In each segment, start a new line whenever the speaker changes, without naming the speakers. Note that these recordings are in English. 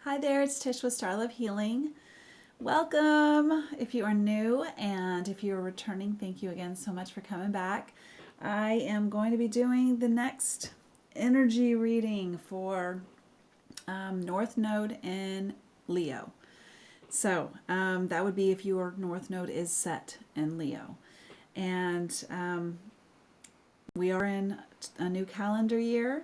Hi there, it's Tish with Star Love Healing. Welcome if you are new, and if you are returning, thank you again so much for coming back. I am going to be doing the next energy reading for North Node in Leo. So that would be if your North Node is set in Leo. And we are in a new calendar year.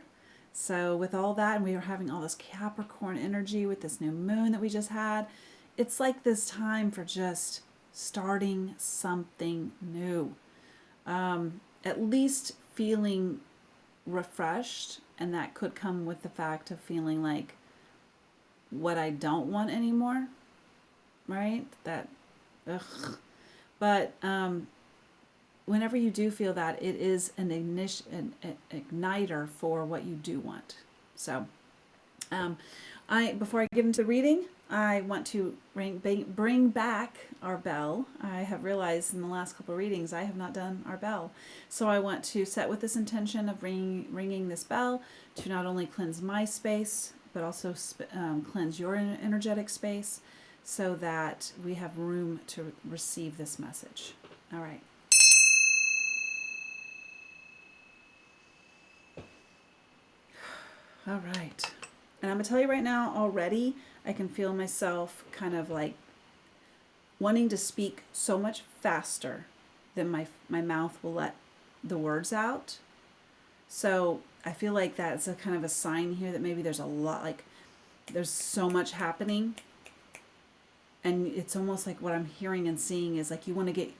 So with all that, and we are having all this Capricorn energy with this new moon that we just had, it's like this time for just starting something new. At least feeling refreshed, and that could come with the fact of feeling like what I don't want anymore, right? That, ugh. But whenever you do feel that, it is an igniter for what you do want. So, before I get into the reading, I want to bring back our bell. I have realized in the last couple of readings I have not done our bell, so I want to set with this intention of ringing this bell to not only cleanse my space but also cleanse your energetic space, so that we have room to receive this message. All right. All right. And I'm going to tell you right now, already, I can feel myself kind of like wanting to speak so much faster than my mouth will let the words out. So I feel like that's a kind of a sign here that maybe there's a lot, like there's so much happening. And it's almost like what I'm hearing and seeing is like you want to get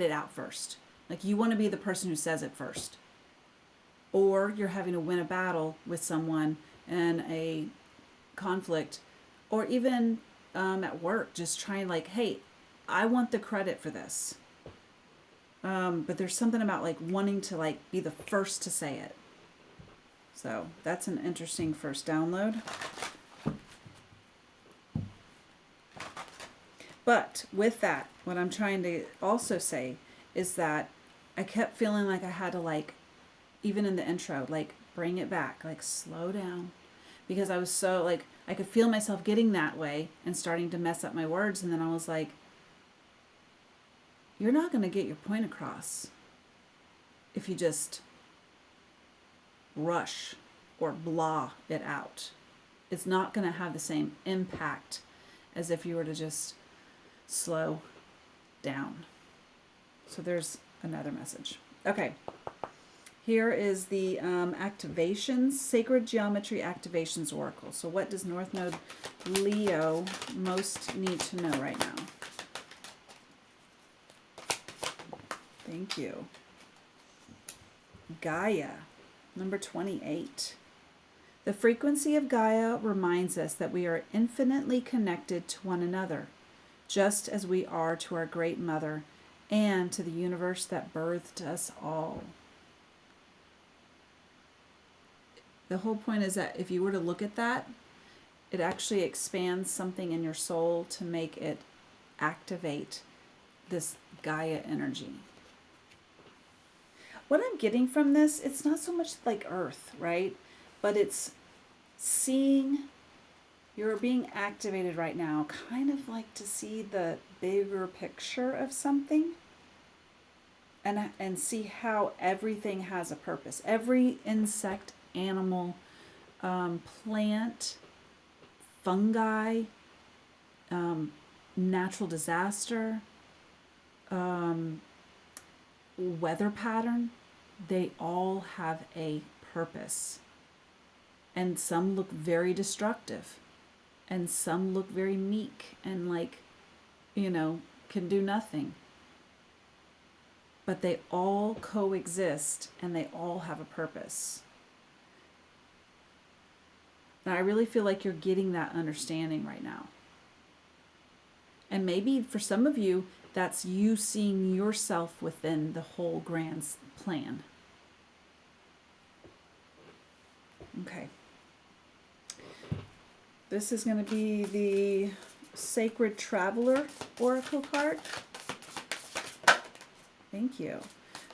it out first. Like you want to be the person who says it first. Or you're having to win a battle with someone in a conflict, or even at work, just trying like, hey, I want the credit for this. But there's something about like wanting to like be the first to say it. So that's an interesting first download. But with that, what I'm trying to also say is that I kept feeling like I had to like, even in the intro, like bring it back, like slow down, because I was so like, I could feel myself getting that way and starting to mess up my words. And then I was like, you're not going to get your point across if you just rush or blah it out. It's not going to have the same impact as if you were to just slow down. So there's another message. Okay. Here is the activations, Sacred Geometry Activations Oracle. So what does North Node Leo most need to know right now? Thank you. Gaia, number 28. The frequency of Gaia reminds us that we are infinitely connected to one another, just as we are to our Great Mother and to the universe that birthed us all. The whole point is that if you were to look at that, it actually expands something in your soul to make it activate this Gaia energy. What I'm getting from this, it's not so much like Earth, right? But it's seeing, you're being activated right now, kind of like to see the bigger picture of something and see how everything has a purpose. Every insect, animal, plant, fungi, natural disaster, weather pattern, they all have a purpose. And some look very destructive, and some look very meek and like, can do nothing. But they all coexist and they all have a purpose. And I really feel like you're getting that understanding right now. And maybe for some of you, that's you seeing yourself within the whole grand plan. Okay. This is going to be the Sacred Traveler Oracle card. Thank you.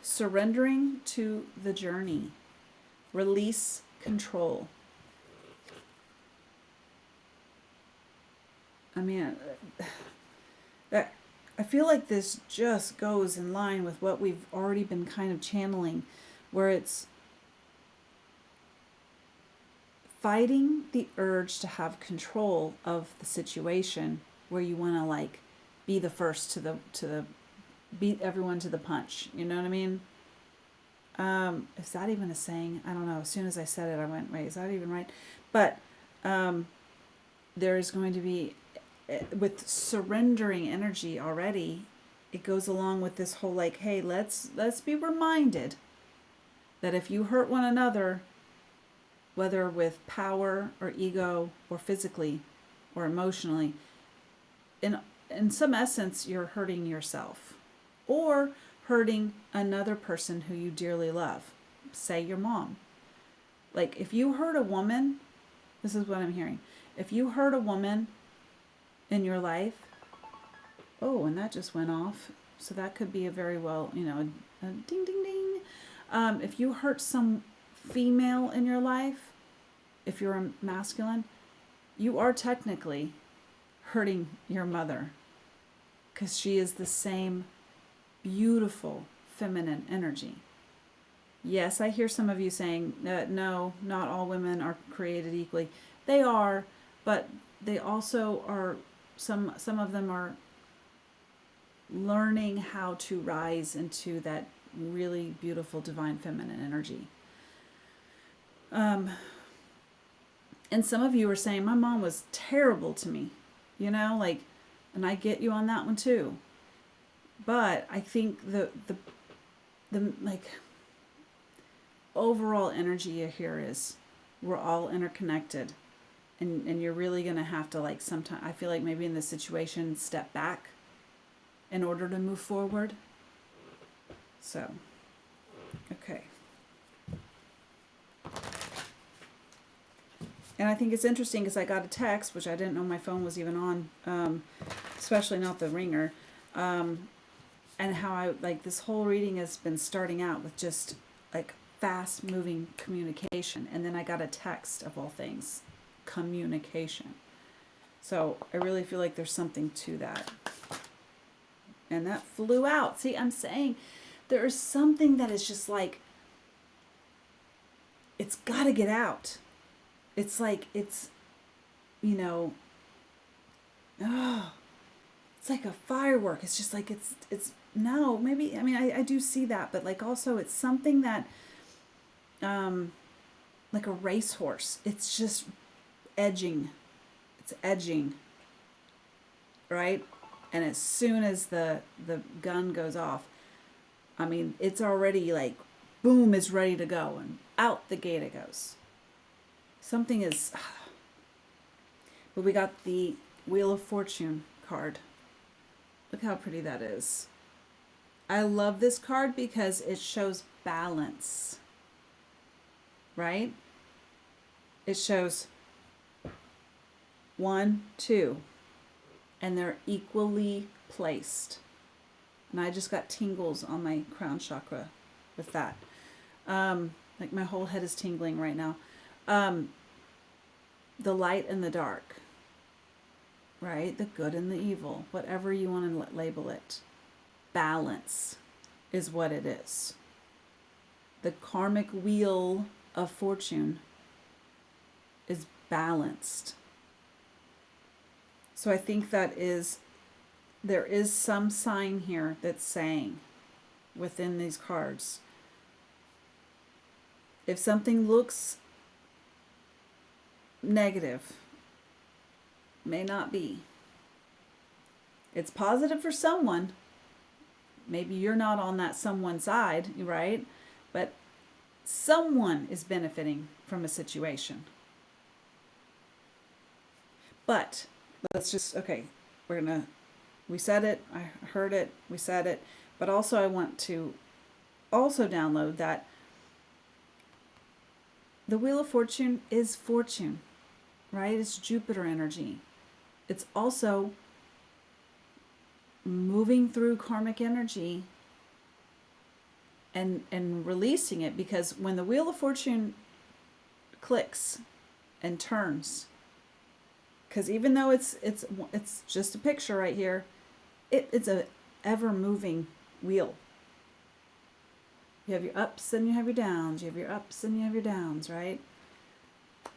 Surrendering to the journey. Release control. I mean, that I feel like this just goes in line with what we've already been kind of channeling, where it's fighting the urge to have control of the situation, where you want to like be the first to the beat everyone to the punch. You know what I mean? Is that even a saying? I don't know. As soon as I said it, I went, wait, is that even right? But there is going to be, with surrendering energy already, it goes along with this whole like, hey, let's be reminded that if you hurt one another, whether with power or ego or physically or emotionally, in some essence, you're hurting yourself or hurting another person who you dearly love. Say your mom. Like, if you hurt a woman, this is what I'm hearing. If you hurt a woman in your life, oh, and that just went off. So that could be a very well, a ding, ding, ding. If you hurt some female in your life, if you're a masculine, you are technically hurting your mother, because she is the same beautiful feminine energy. Yes, I hear some of you saying that no, not all women are created equally. They are, but they also are, some of them are learning how to rise into that really beautiful divine feminine energy. And some of you are saying, my mom was terrible to me, like, and I get you on that one too. But I think the like overall energy here is we're all interconnected, and you're really going to have to, like, sometimes, I feel like maybe in this situation, step back in order to move forward. So, okay. And I think it's interesting because I got a text, which I didn't know my phone was even on, especially not the ringer, and how I, like, this whole reading has been starting out with just, like, fast moving communication. And then I got a text, of all things, communication. So I really feel like there's something to that. And that flew out. See, I'm saying there is something that is just like, it's got to get out. It's like, it's, oh, it's like a firework. It's just like, it's no, maybe, I mean, I do see that, but like also it's something that, like a racehorse. It's just edging. It's edging, right? And as soon as the gun goes off, I mean, it's already like, boom, is ready to go, and out the gate it goes. Something is, but we got the Wheel of Fortune card. Look how pretty that is. I love this card because it shows balance, right? It shows 1, 2, and they're equally placed. And I just got tingles on my crown chakra with that. Like, my whole head is tingling right now. The light and the dark, right? The good and the evil, whatever you want to label it. Balance is what it is. The karmic wheel of fortune is balanced. So I think there is some sign here that's saying within these cards, if something looks negative, may not be. It's positive for someone. Maybe you're not on that someone's side, right? But someone is benefiting from a situation. But let's just, okay, we said it, I heard it, we said it, but also I want to also download that the Wheel of Fortune is fortune, right? It's Jupiter energy. It's also moving through karmic energy and releasing it, because when the Wheel of Fortune clicks and turns, Because even though it's just a picture right here, it's a ever moving wheel. You have your ups and you have your downs. You have your ups and you have your downs, right?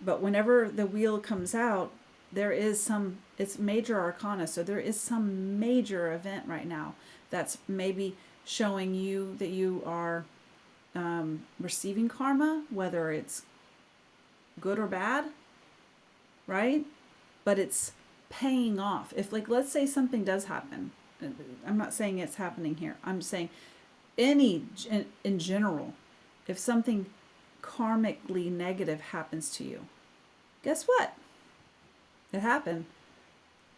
But whenever the wheel comes out, there is it's major arcana, so there is some major event right now that's maybe showing you that you are receiving karma, whether it's good or bad, right? But it's paying off. If, like, let's say something does happen, I'm not saying it's happening here, I'm saying in general, if something karmically negative happens to you, guess what? It happened,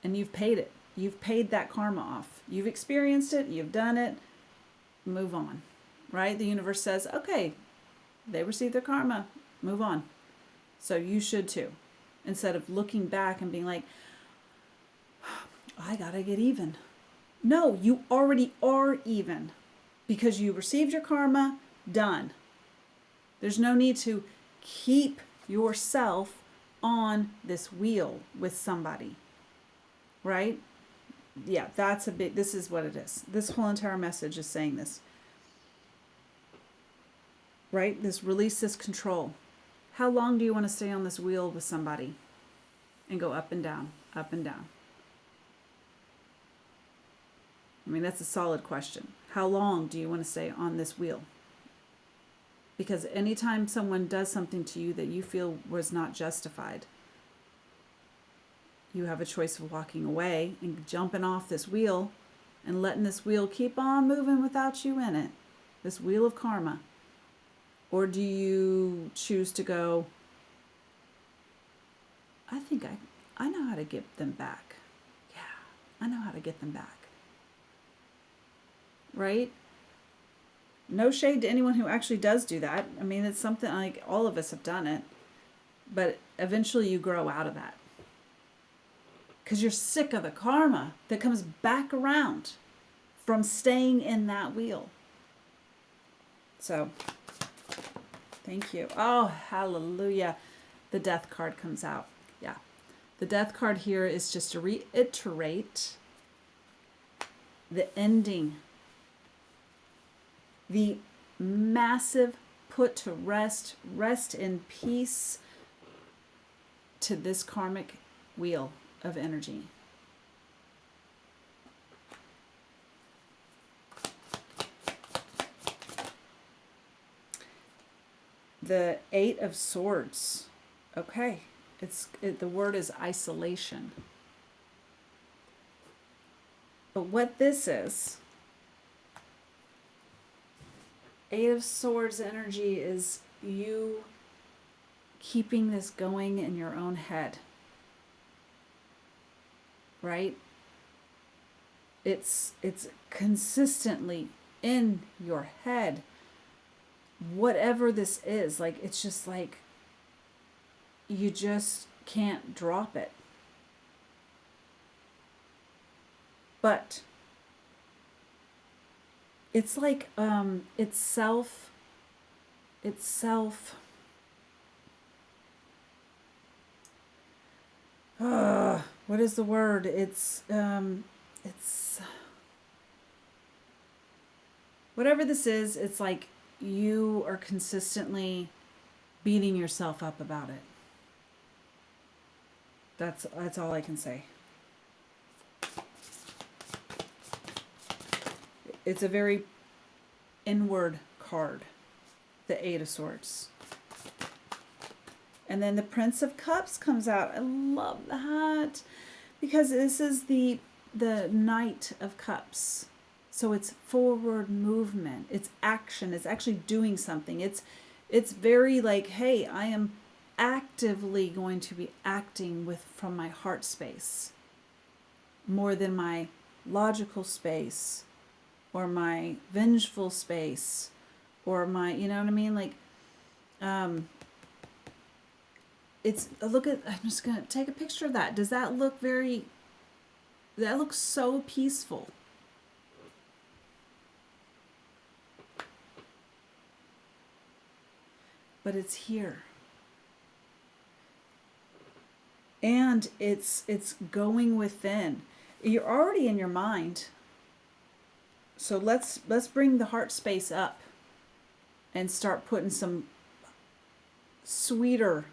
and you've paid it. You've paid that karma off. You've experienced it. You've done it. Move on, right? The universe says, okay, they received their karma. Move on. So you should too. Instead of looking back and being like, I gotta get even. No, you already are even because you received your karma. Done. There's no need to keep yourself on this wheel with somebody, right? Yeah, this is what it is. This whole entire message is saying this, right? Release this control. How long do you want to stay on this wheel with somebody and go up and down, up and down? I mean, that's a solid question. How long do you want to stay on this wheel? Because anytime someone does something to you that you feel was not justified, you have a choice of walking away and jumping off this wheel and letting this wheel keep on moving without you in it, this wheel of karma. Or do you choose to go, I think I know how to get them back. Yeah, I know how to get them back. Right? No shade to anyone who actually does do that. I mean, it's something like all of us have done it. But eventually you grow out of that. Because you're sick of the karma that comes back around from staying in that wheel. So, thank you. Oh, hallelujah. The death card comes out. Yeah. The death card here is just to reiterate the ending, the massive put to rest in peace to this karmic wheel of energy. The Eight of Swords. Okay. The word is isolation. But what this is, Eight of Swords energy is you keeping this going in your own head. Right? It's consistently in your head. Whatever this is, like, it's just like you just can't drop it. But it's like it's self what is the word? It's whatever this is, it's like you are consistently beating yourself up about it. That's all I can say. It's a very inward card, the Eight of Swords. And then the Prince of Cups comes out. I love that because this is the Knight of Cups. So it's forward movement. It's action. It's actually doing something. It's very like, hey, I am actively going to be acting from my heart space more than my logical space or my vengeful space or my, you know what I mean? Like, I'm just going to take a picture of that. Does that look that looks so peaceful. But it's here. And it's going within. You're already in your mind. So let's bring the heart space up and start putting some sweeter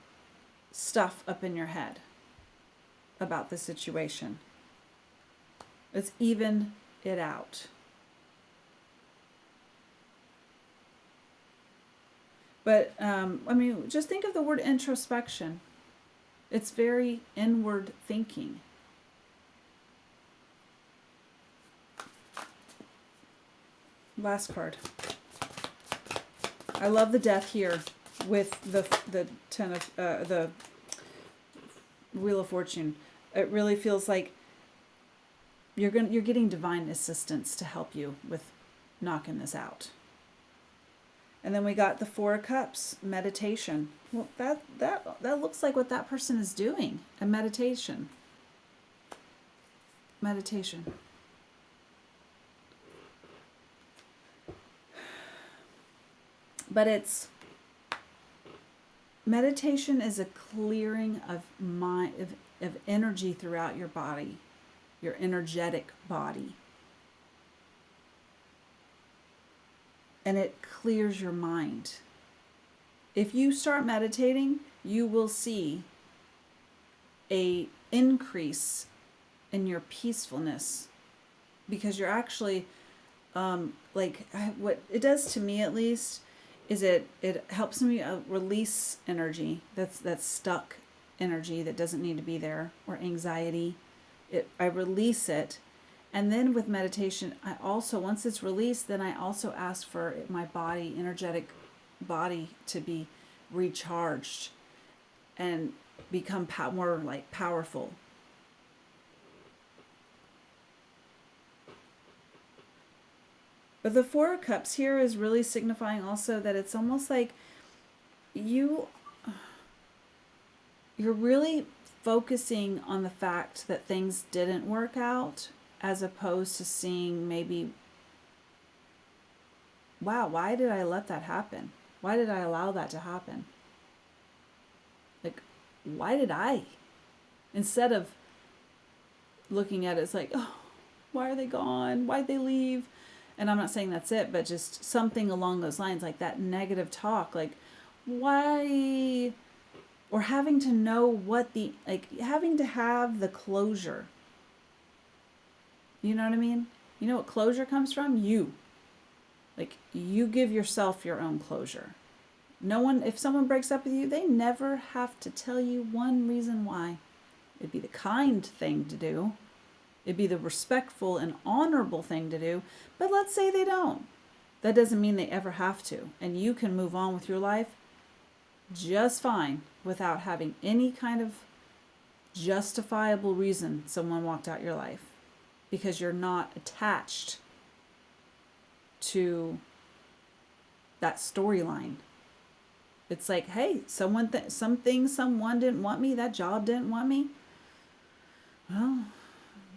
stuff up in your head about the situation. Let's even it out. But I mean, just think of the word introspection. It's very inward thinking. Last card. I love the death here with the ten of the Wheel of Fortune. It really feels like you're getting divine assistance to help you with knocking this out. And then we got the Four of Cups, meditation. Well, that looks like what that person is doing, a meditation. Meditation. But meditation is a clearing of mind, of energy throughout your body, your energetic body. And it clears your mind. If you start meditating, you will see a increase in your peacefulness, because you're actually what it does to me, at least, is it helps me release energy that's stuck, energy that doesn't need to be there, or anxiety. I release it. And then with meditation, I also, once it's released, then I also ask for my body, energetic body, to be recharged and become more like powerful. But the Four of Cups here is really signifying also that it's almost like you're really focusing on the fact that things didn't work out, as opposed to seeing maybe, wow, why did I let that happen? Why did I allow that to happen? Like, why did I? Instead of looking at it, it's like, oh, why are they gone? Why'd they leave? And I'm not saying that's it, but just something along those lines, like that negative talk, like, why? Or having to know what having to have the closure. You know what I mean? You know what closure comes from? You. Like, you give yourself your own closure. No one, if someone breaks up with you, they never have to tell you one reason why. It'd be the kind thing to do. It'd be the respectful and honorable thing to do. But let's say they don't. That doesn't mean they ever have to. And you can move on with your life just fine without having any kind of justifiable reason someone walked out your life, because you're not attached to that storyline. It's like, hey, someone didn't want me, that job didn't want me. Well,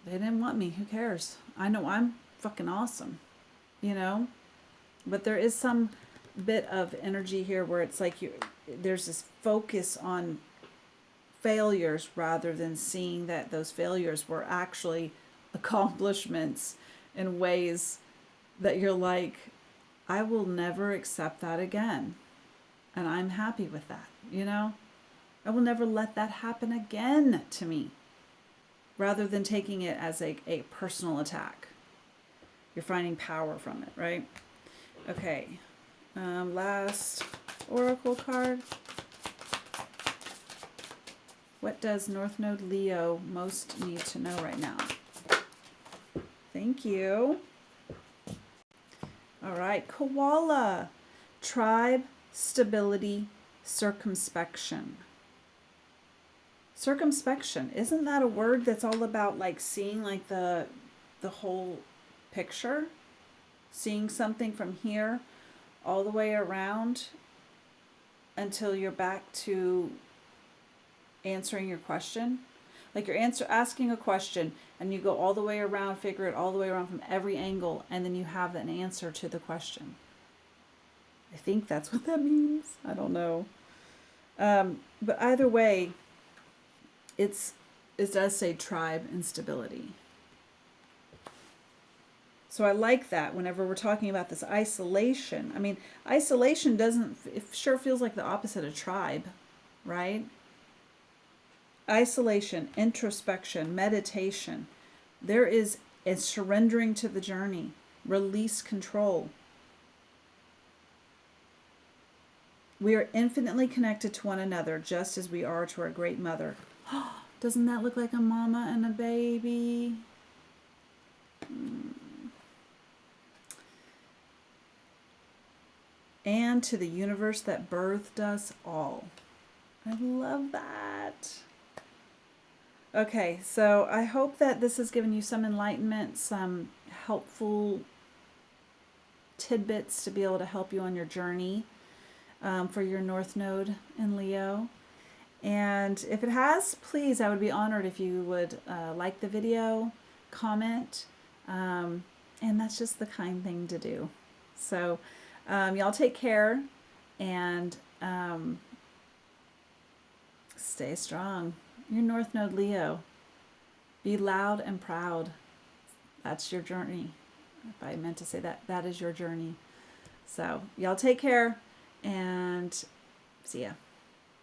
they didn't want me. Who cares? I know I'm fucking awesome, you know? But there is some bit of energy here where it's like there's this focus on failures rather than seeing that those failures were actually accomplishments in ways that you're like, I will never accept that again. And I'm happy with that, you know? I will never let that happen again to me. Rather than taking it as a personal attack. You're finding power from it, right? Okay. Last oracle card. What does North Node Leo most need to know right now? Thank you. All right. Koala. Tribe, stability, circumspection. Circumspection, isn't that a word that's all about like seeing like the whole picture? Seeing something from here all the way around until you're back to answering your question. Like you're asking a question and you go all the way around, figure it all the way around from every angle, and then you have an answer to the question. I think that's what that means. I don't know. But either way, it does say tribe and stability. So I like that whenever we're talking about this isolation. I mean, isolation doesn't, it sure feels like the opposite of tribe, right? Isolation, introspection, meditation. There is a surrendering to the journey, release control. We are infinitely connected to one another, just as we are to our great mother. Doesn't that look like a mama and a baby? And to the universe that birthed us all. I love that. Okay, so I hope that this has given you some enlightenment, some helpful tidbits to be able to help you on your journey for your North Node in Leo. And if it has, please, I would be honored if you would like the video, comment, and that's just the kind thing to do. So y'all take care and stay strong. Your North Node Leo. Be loud and proud. That's your journey. If I meant to say that, that is your journey. So y'all take care and see ya.